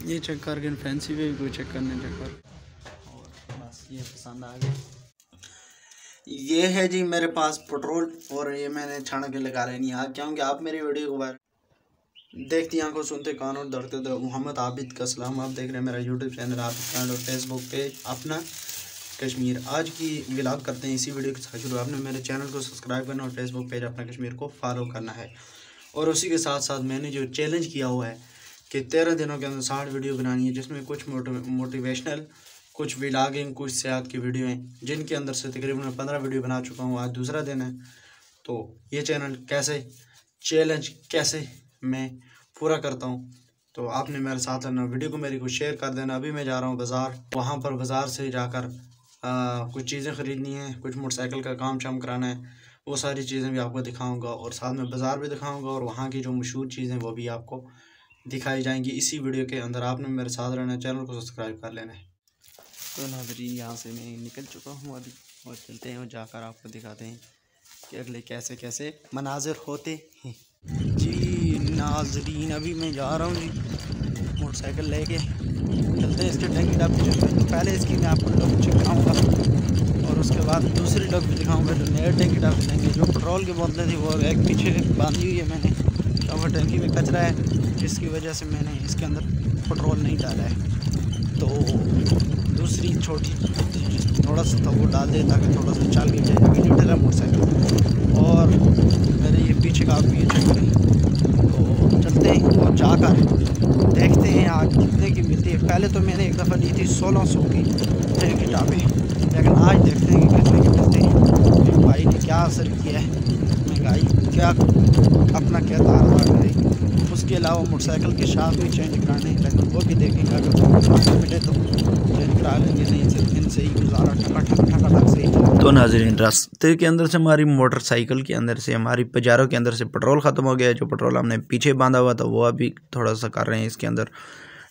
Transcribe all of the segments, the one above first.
ये चेक करके फैंसी पे भी कोई चेक करने चेक और बस ये पसंद आ गया। ये है जी मेरे पास पेट्रोल और ये मैंने छान के लगा रहे नहीं आ क्योंकि आप मेरी वीडियो को बार देखती आंखों सुनते कानों डरते तो मोहम्मद आबिद का सलाम। आप देख रहे हैं मेरा यूट्यूब चैनल आबिद और फेसबुक पेज अपना कश्मीर। आज की व्लॉग करते हैं इसी वीडियो के साथ शुरू। आपने मेरे चैनल को सब्सक्राइब करना और फेसबुक पेज अपना कश्मीर को फॉलो करना है। और उसी के साथ साथ मैंने जो चैलेंज किया हुआ है कि 13 दिनों के अंदर 60 वीडियो बनानी है, जिसमें कुछ मोटिवेशनल, कुछ व्लॉगिंग, कुछ सेहत की वीडियो हैं, जिनके अंदर से तकरीबन 15 वीडियो बना चुका हूँ। आज दूसरा दिन है तो ये चैलेंज कैसे मैं पूरा करता हूँ तो आपने मेरे साथ रहना, वीडियो को मेरी को शेयर कर देना। अभी मैं जा रहा हूँ बाज़ार, वहाँ पर बाज़ार से जाकर कुछ चीज़ें ख़रीदनी है, कुछ मोटरसाइकिल का काम शाम कराना है, वो सारी चीज़ें भी आपको दिखाऊंगा और साथ में बाज़ार भी दिखाऊंगा और वहाँ की जो मशहूर चीज़ें वो भी आपको दिखाई जाएंगी इसी वीडियो के अंदर। आपने मेरे साथ रहना, चैनल को सब्सक्राइब कर लेना है। तो नाज़रीन यहाँ से मैं निकल चुका हूँ अभी और चलते हैं और जाकर आपको दिखाते हैं कि अगले कैसे कैसे मनाजिर होते हैं। जी नाज़रीन अभी मैं जा रहा हूँ जी मोटरसाइकिल लेके, चलते हैं इसके टैंकी डब पे। तो पहले इसकी मैं आपको डब दिखाऊँगा और उसके बाद दूसरी डब भी दिखाऊँगा जो नए टैंकी डब लेंगे। जो पेट्रोल की बोतलें थी वो एक पीछे बांधी हुई है मैंने, क्योंकि टैंकी में कचरा है जिसकी वजह से मैंने इसके अंदर पेट्रोल नहीं डाला है। तो दूसरी छोटी थोड़ा सा तो वो डाल दे ताकि थोड़ा सा चल के जाए। अभी लीटर है मोटरसाइकिल और मेरे ये पीछे का आप ये चेक करें। तो चलते हैं और जाकर देखते हैं आज कितने की मिलती है। पहले तो मैंने एक दफ़ा ली थी 1600 की ट्रेन की टापें, लेकिन आज देखते हैं कि कितने की मिलती है। महंगाई ने क्या असर किया है, महंगाई क्या अपना क्या तार करेगी। उसके अलावा मोटरसाइकिल के साथ भी चेंज कराने हैं, लेकिन वो भी देखेंगे अगर मिले तो चेंज करा लेंगे, नहीं सिर्फ इनसे ही गुजारा ठका से ही। तो नाज़रीन रास्ते के अंदर से हमारी मोटरसाइकिल के अंदर से हमारी पजारों के अंदर से पेट्रोल ख़त्म हो गया है। जो पेट्रोल हमने पीछे बांधा हुआ था वो अभी थोड़ा सा कर रहे हैं, इसके अंदर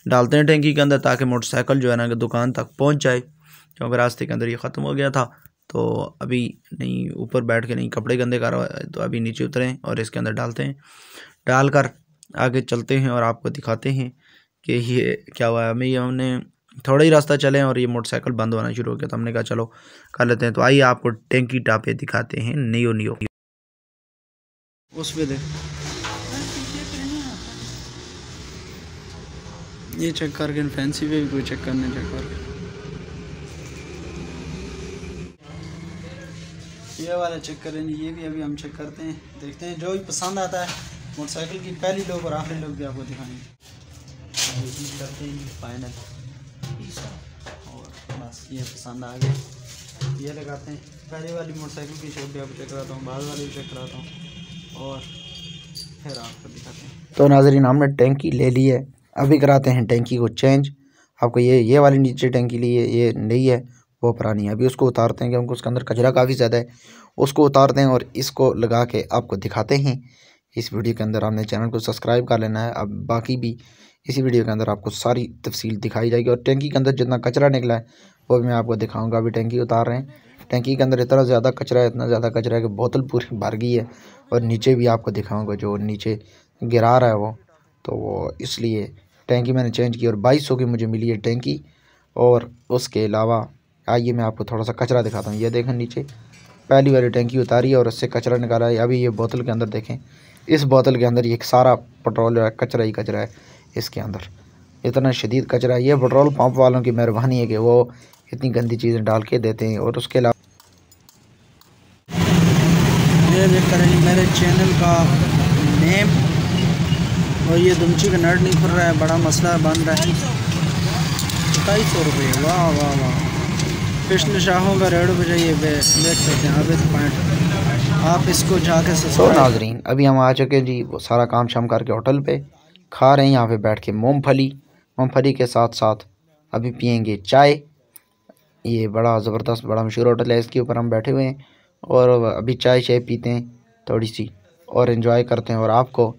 डालते हैं टैंकी के अंदर ताकि मोटरसाइकिल जो है ना दुकान तक पहुँच जाए, क्योंकि रास्ते के अंदर ये ख़त्म हो गया था। तो अभी नहीं ऊपर बैठ के नहीं कपड़े गंदे कर रहा है, तो अभी नीचे उतरें और इसके अंदर डालते हैं। डालकर आगे चलते हैं और आपको दिखाते हैं कि ये क्या हुआ है। हमने थोड़ा ही रास्ता चले और ये मोटरसाइकिल बंद होना शुरू हो गया, तो हमने कहा चलो कर लेते हैं। तो आइए आपको टैंकी टापे दिखाते हैं नियो उस पे देख ये चेक करके फैंसी पे भी कोई चेक करने चेक कर ये वाला चेक करेंगे, ये भी अभी हम चेक करते हैं, देखते हैं जो भी पसंद आता है मोटरसाइकिल की पहली लोग और आखिरी लोग भी आपको दिखाएंगे। करते हैं फाइनल और बस ये पसंद आ गया, ये लगाते हैं। पहले वाली मोटरसाइकिल की शेप भी आपको चेक कराता हूँ, बाद वाली भी चेक कराता हूँ और फिर आपको दिखाते हैं। तो नाज़रीन हमने टैंकी ले ली है, अभी कराते हैं टैंकी को चेंज। आपको ये वाली नीचे टैंकी ली है, ये नई है वो पुरानी है। अभी उसको उतारते हैं क्योंकि उसके अंदर कचरा काफ़ी ज़्यादा है, उसको उतारते हैं और इसको लगा के आपको दिखाते हैं इस वीडियो के अंदर। आपने चैनल को सब्सक्राइब कर लेना है। अब बाकी भी इसी वीडियो के अंदर आपको सारी तफसील दिखाई जाएगी और टैंकी के अंदर जितना कचरा निकला है वो भी मैं आपको दिखाऊंगा। अभी टैंकी उतार रहे हैं, टैंकी के अंदर इतना ज़्यादा कचरा है कि बोतल पूरी भर गई है और नीचे भी आपको दिखाऊँगा जो नीचे गिरा रहा है वो, तो वो इसलिए टैंकी मैंने चेंज की और 2200 की मुझे मिली है टैंकी। और उसके अलावा आइए मैं आपको थोड़ा सा कचरा दिखाता हूँ। ये देखें नीचे पहली वाली टैंकी उतारी है और उससे कचरा निकाला है। अभी ये बोतल के अंदर देखें, इस बोतल के अंदर ये सारा पेट्रोल है, कचरा ही कचरा है इसके अंदर, इतना शदीद कचरा है। ये पेट्रोल पंप वालों की मेहरबानी है कि वो इतनी गंदी चीज़ें डाल के देते हैं। और उसके अलावा ये देख करें मेरे चैनल का नेम और ये दुमची का नट नहीं खुल रहा है, बड़ा मसला बन रहा है। 250 रुपये, वाह वाह वाह। कृष्ण शाहों का रेड बजाइए देख सकते हैं आबिद पॉइंट, आप इसको जाके तो नाज़रीन अभी हम आ चुके जी, वो सारा काम शाम करके होटल पे खा रहे हैं यहाँ पे बैठ के मूंगफली के साथ साथ अभी पियेंगे चाय। ये बड़ा ज़बरदस्त बड़ा मशहूर होटल है, इसके ऊपर हम बैठे हुए हैं और अभी चाय पीते हैं थोड़ी सी और एंजॉय करते हैं। और आपको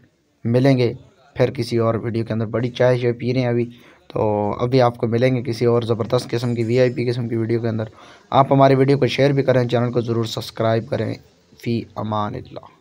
मिलेंगे फिर किसी और वीडियो के अंदर। बड़ी चाय पी रहे हैं अभी, तो अभी आपको मिलेंगे किसी और ज़बरदस्त किस्म की VIP किस्म की वीडियो के अंदर। आप हमारे वीडियो को शेयर भी करें, चैनल को ज़रूर सब्सक्राइब करें। फ़ी अमान अल्लाह।